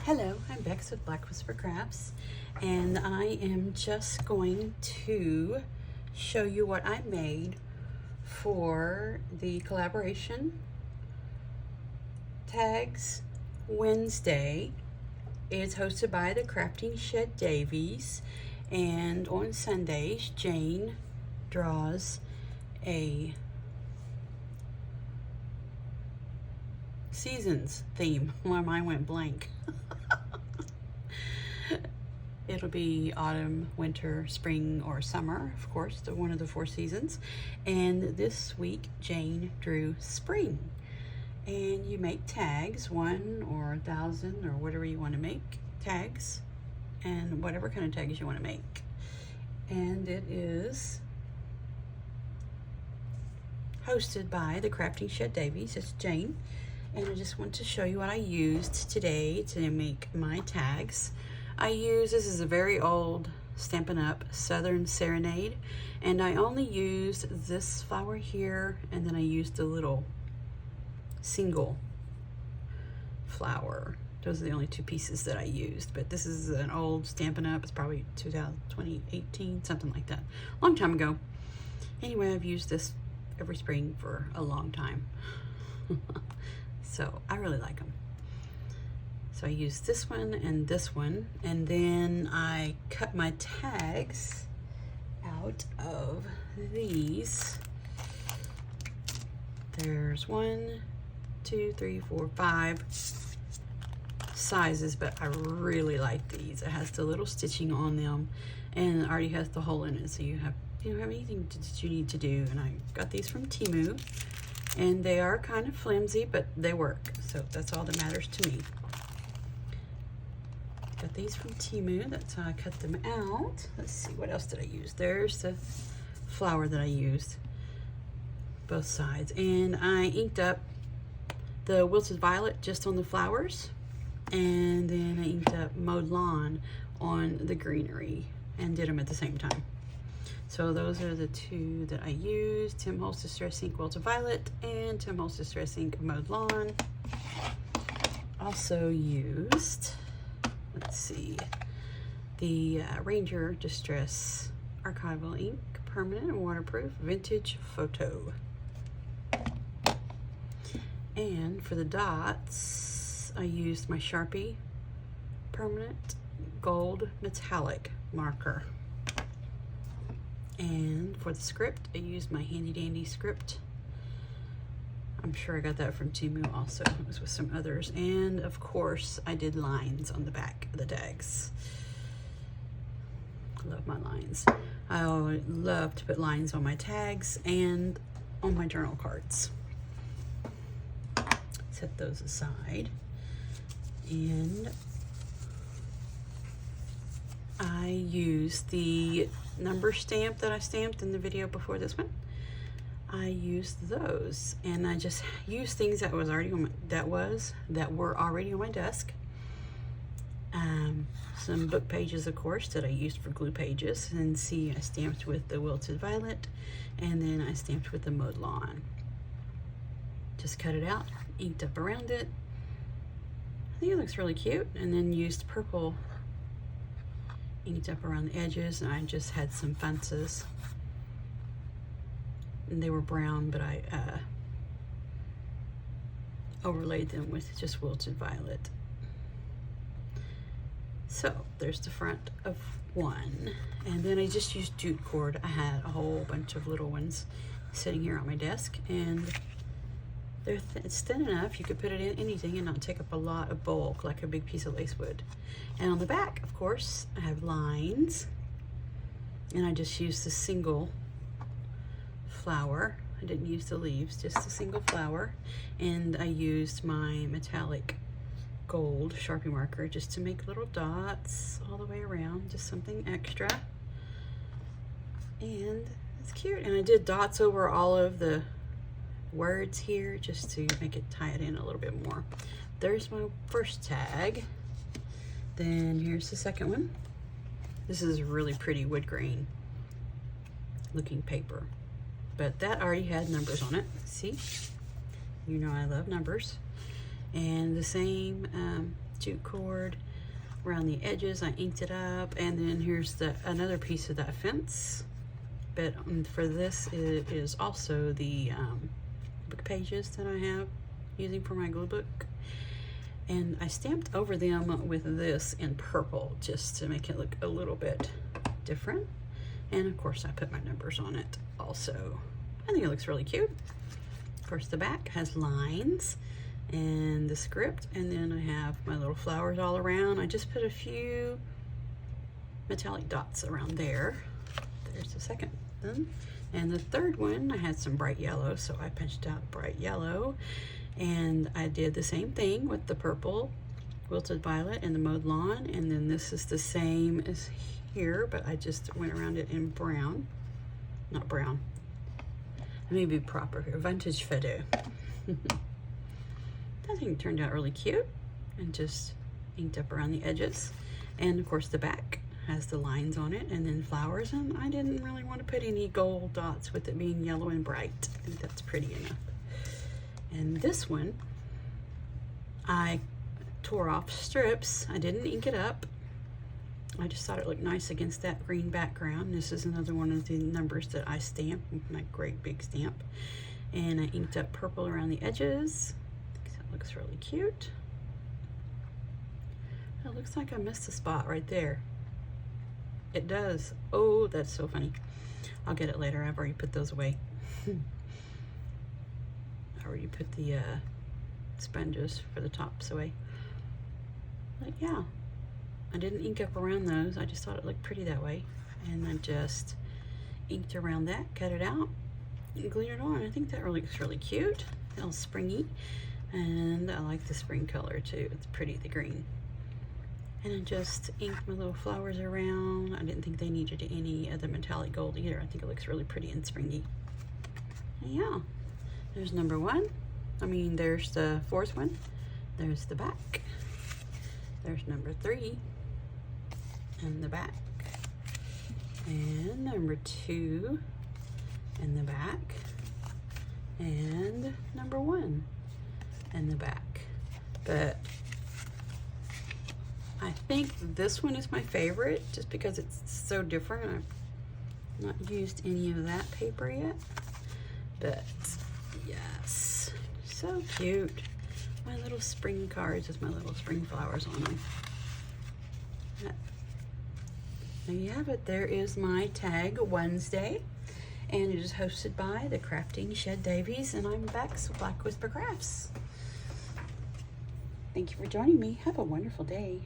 Hello, I'm Bex with Black Whisper Crafts, and I am just going to show you what I made for the collaboration tags Wednesday. It's hosted by the Crafting Shed Davies, and on Sundays Jayne draws a seasons theme. My mind went blank. It'll be autumn, winter, spring, or summer, of course, one of the 4 seasons. And this week, Jayne drew spring. And you make tags, 1 or 1,000 or whatever you want to make, tags, and whatever kind of tags you want to make. And it is hosted by the Crafting Shed Davies. It's Jayne. And I just want to show you what I used today to make my tags. This is a very old Stampin' Up! Southern Serenade, and I only used this flower here, and then I used a little single flower. Those are the only 2 pieces that I used, but this is an old Stampin' Up! It's probably 2018, something like that. A long time ago. Anyway, I've used this every spring for a long time. So I really like them. So I used this one, and then I cut my tags out of these. There's 1, 2, 3, 4, 5 sizes, but I really like these. It has the little stitching on them, and it already has the hole in it, so you don't have anything that you need to do. And I got these from Temu, and they are kind of flimsy, but they work, so that's all that matters to me. Got these from Temu. That's how I cut them out. Let's see, what else did I use? There's the flower that I used, both sides. And I inked up the Wilted Violet just on the flowers, and then I inked up Mowed Lawn on the greenery and did them at the same time. So those are the 2 that I used. Tim Holtz Distress Ink Wilted Violet and Tim Holtz Distress Ink Mowed Lawn. Also used, let's see, the Ranger Distress Archival Ink, permanent and waterproof, vintage photo. And for the dots, I used my Sharpie permanent gold metallic marker. And for the script, I used my handy dandy script. I'm sure I got that from Temu also. It was with some others. And of course, I did lines on the back of the tags. Love my lines. I love to put lines on my tags and on my journal cards. Set those aside. And I used the number stamp that I stamped in the video before this one. I used those, and I just used things that were already on my desk. Some book pages, of course, that I used for glue pages. And see, I stamped with the Wilted Violet, and then I stamped with the Mowed Lawn. Just cut it out, inked up around it. I think it looks really cute. And then used purple, inked up around the edges, and I just had some fences. And they were brown, but I overlaid them with just Wilted Violet. So there's the front of one, and then I just used jute cord. I had a whole bunch of little ones sitting here on my desk, and it's thin enough you could put it in anything and not take up a lot of bulk like a big piece of lace would. And on the back, of course, I have lines, and I just used the single flower. I didn't use the leaves, just a single flower. And I used my metallic gold Sharpie marker just to make little dots all the way around, just something extra. And it's cute. And I did dots over all of the words here just to make it tie it in a little bit more. There's my first tag. Then here's the second one. This is really pretty wood grain looking paper, but that already had numbers on it. See, you know I love numbers. And the same jute cord around the edges. I inked it up, and then here's another piece of that fence. But for this, it is also the book pages that I have using for my glue book. And I stamped over them with this in purple just to make it look a little bit different. And of course I put my numbers on it also. I think it looks really cute. Of course the back has lines and the script, and then I have my little flowers all around. I just put a few metallic dots around there. There's the second one. And the third one, I had some bright yellow, so I punched out bright yellow. And I did the same thing with the purple wilted violet and the mowed lawn. And then this is the same as here, but I just went around it in brown. Not brown. Let me be proper here. Vintage photo. I think it turned out really cute, and just inked up around the edges. And of course the back has the lines on it, and then flowers, and I didn't really want to put any gold dots with it being yellow and bright. I think that's pretty enough. And this one, I tore off strips. I didn't ink it up. I just thought it looked nice against that green background. This is another one of the numbers that I stamped with my great big stamp. And I inked up purple around the edges. I think that looks really cute. It looks like I missed a spot right there. It does. Oh, that's so funny. I'll get it later. I've already put those away. I already put the sponges for the tops away. But yeah, I didn't ink up around those. I just thought it looked pretty that way. And I just inked around that, cut it out, and glued it on. I think that looks really cute. A little springy. And I like the spring color too. It's pretty, the green. And I just inked my little flowers around. I didn't think they needed any other metallic gold either. I think it looks really pretty and springy. And yeah, there's number one. There's the fourth one. There's the back. There's number 3 and the back. And number 2 and the back. And number 1 and the back. But I think this one is my favorite just because it's so different. I've not used any of that paper yet, but yes, so cute. My little spring cards with my little spring flowers on them. There you have it. There is my Tag Wednesday, and it is hosted by the Crafting Shed Davies, and I'm Bex, Black Whisper Crafts. Thank you for joining me. Have a wonderful day.